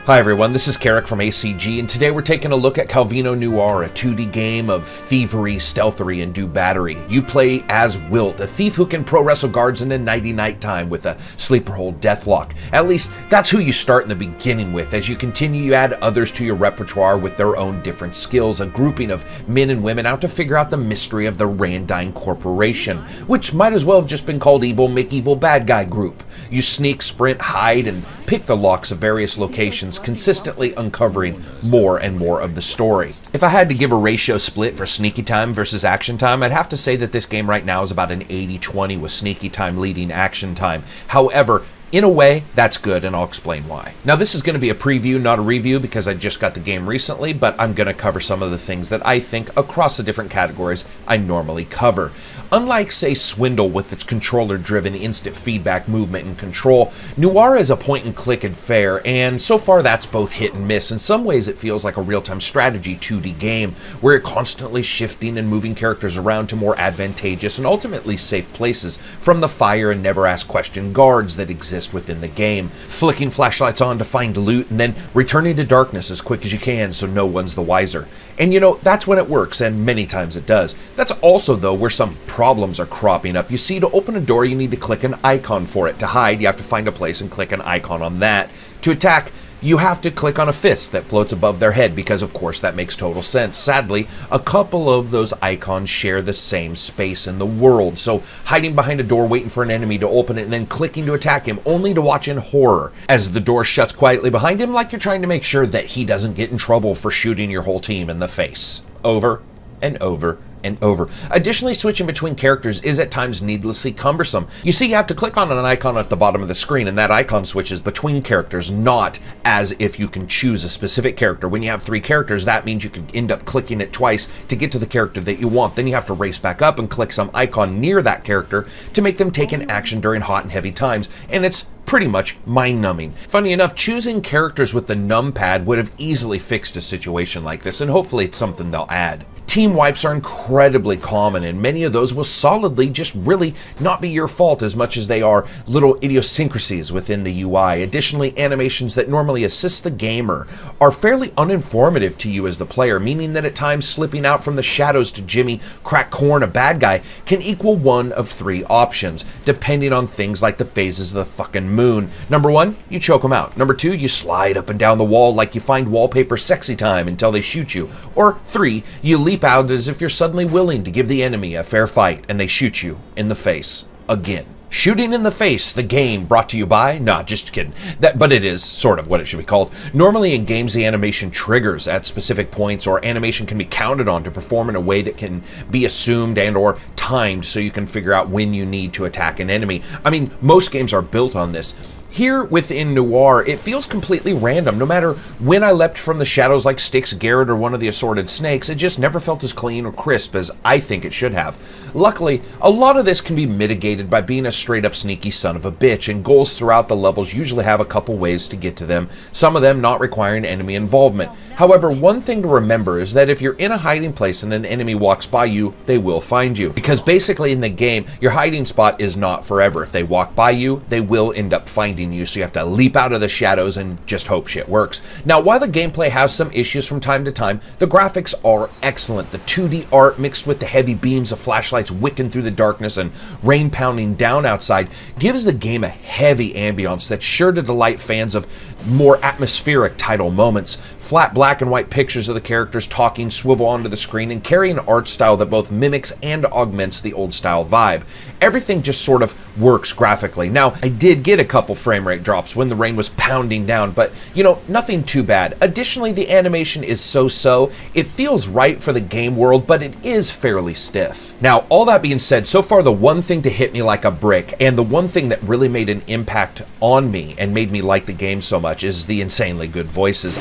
Hi everyone, this is Karak from ACG, and today we're taking a look at Calvino Noir, a 2D game of thievery, stealthery, and do battery. You play as Wilt, a thief who can pro-wrestle guards in a nighty-night time with a sleeper hold deathlock. At least, that's who you start in the beginning with. As you continue, you add others to your repertoire with their own different skills, a grouping of men and women out to figure out the mystery of the Randine Corporation, which might as well have just been called Evil McEvil Bad Guy Group. You sneak, sprint, hide, and pick the locks of various locations, consistently uncovering more and more of the story. If I had to give a ratio split for sneaky time versus action time, I'd have to say that this game right now is about an 80-20 with sneaky time leading action time. However, in a way, that's good, and I'll explain why. Now, this is going to be a preview, not a review, because I just got the game recently, but I'm going to cover some of the things that I think, across the different categories, I normally cover. Unlike, say, Swindle with its controller-driven instant feedback, movement, and control, Noir is a point-and-click and fair, and so far that's both hit and miss. In some ways, it feels like a real-time strategy 2D game, where you're constantly shifting and moving characters around to more advantageous and ultimately safe places from the fire and never-ask-question guards that exist within the game, flicking flashlights on to find loot, and then returning to darkness as quick as you can so no one's the wiser. And you know, that's when it works, and many times it does. That's also, though, where some problems are cropping up. You see, to open a door, you need to click an icon for it. To hide, you have to find a place and click an icon on that. To attack, you have to click on a fist that floats above their head because, of course, that makes total sense. Sadly, a couple of those icons share the same space in the world, so hiding behind a door, waiting for an enemy to open it, and then clicking to attack him, only to watch in horror as the door shuts quietly behind him like you're trying to make sure that he doesn't get in trouble for shooting your whole team in the face. Over and over and over. Additionally, switching between characters is at times needlessly cumbersome. You see, you have to click on an icon at the bottom of the screen, and that icon switches between characters, not as if you can choose a specific character. When you have 3 characters, that means you could end up clicking it twice to get to the character that you want. Then you have to race back up and click some icon near that character to make them take an action during hot and heavy times, and it's pretty much mind-numbing. Funny enough, choosing characters with the numpad would have easily fixed a situation like this, and hopefully it's something they'll add. Team wipes are incredibly common, and many of those will solidly just really not be your fault as much as they are little idiosyncrasies within the UI. Additionally, animations that normally assist the gamer are fairly uninformative to you as the player, meaning that at times slipping out from the shadows to Jimmy Crack Corn, a bad guy, can equal one of 3 options, depending on things like the phases of the fucking moon. Number 1, you choke them out. Number 2, you slide up and down the wall like you find wallpaper sexy time until they shoot you. Or 3, you leap out as if you're suddenly willing to give the enemy a fair fight and they shoot you in the face again. Shooting in the face, the game, brought to you by... Nah, just kidding. But it is sort of what it should be called. Normally in games, the animation triggers at specific points, or animation can be counted on to perform in a way that can be assumed and or timed so you can figure out when you need to attack an enemy. I mean, most games are built on this. Here within Noir, it feels completely random. No matter when I leapt from the shadows like Styx, Garrett, or one of the assorted snakes, it just never felt as clean or crisp as I think it should have. Luckily, a lot of this can be mitigated by being a straight-up sneaky son of a bitch, and goals throughout the levels usually have a couple ways to get to them, some of them not requiring enemy involvement. However, one thing to remember is that if you're in a hiding place and an enemy walks by you, they will find you. Because basically in the game, your hiding spot is not forever. If they walk by you, they will end up finding you, so you have to leap out of the shadows and just hope shit works. Now, while the gameplay has some issues from time to time, the graphics are excellent. The 2D art mixed with the heavy beams of flashlights wicking through the darkness and rain pounding down outside gives the game a heavy ambiance that's sure to delight fans of more atmospheric title moments. Flat black and white pictures of the characters talking swivel onto the screen and carry an art style that both mimics and augments the old style vibe. Everything just sort of works graphically. Now, I did get a couple frame rate drops when the rain was pounding down, but you know, nothing too bad. Additionally, the animation is so-so. It feels right for the game world, but it is fairly stiff. Now, all that being said, so far the one thing to hit me like a brick, and the one thing that really made an impact on me and made me like the game so much, is the insanely good voices.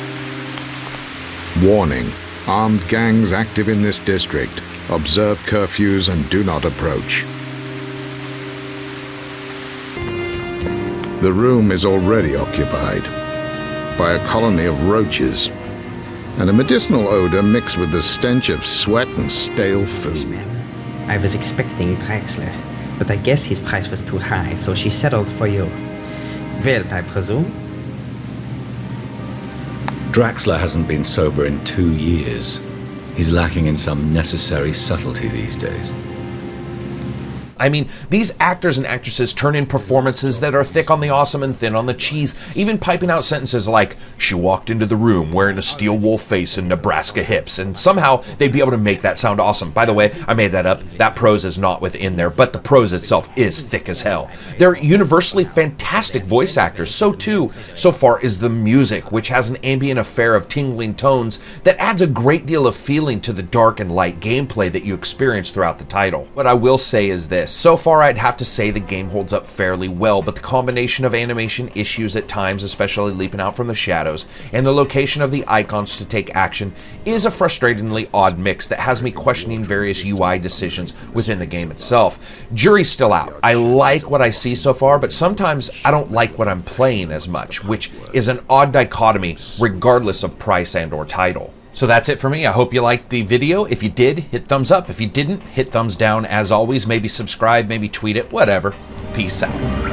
Warning: armed gangs active in this district. Observe curfews and do not approach. The room is already occupied by a colony of roaches and a medicinal odor mixed with the stench of sweat and stale food. I was expecting Drexler, but I guess his price was too high, so she settled for you. Wilt, I presume? Draxler hasn't been sober in 2 years. He's lacking in some necessary subtlety these days. I mean, these actors and actresses turn in performances that are thick on the awesome and thin on the cheese, even piping out sentences like, "She walked into the room wearing a steel wool face and Nebraska hips," and somehow they'd be able to make that sound awesome. By the way, I made that up. That prose is not within there, but the prose itself is thick as hell. They're universally fantastic voice actors. So too, so far, is the music, which has an ambient affair of tingling tones that adds a great deal of feeling to the dark and light gameplay that you experience throughout the title. What I will say is this. So far, I'd have to say the game holds up fairly well, but the combination of animation issues at times, especially leaping out from the shadows, and the location of the icons to take action is a frustratingly odd mix that has me questioning various UI decisions within the game itself. Jury's still out. I like what I see so far, but sometimes I don't like what I'm playing as much, which is an odd dichotomy regardless of price and or title. So that's it for me. I hope you liked the video. If you did, hit thumbs up. If you didn't, hit thumbs down. As always, maybe subscribe, maybe tweet it, whatever. Peace out.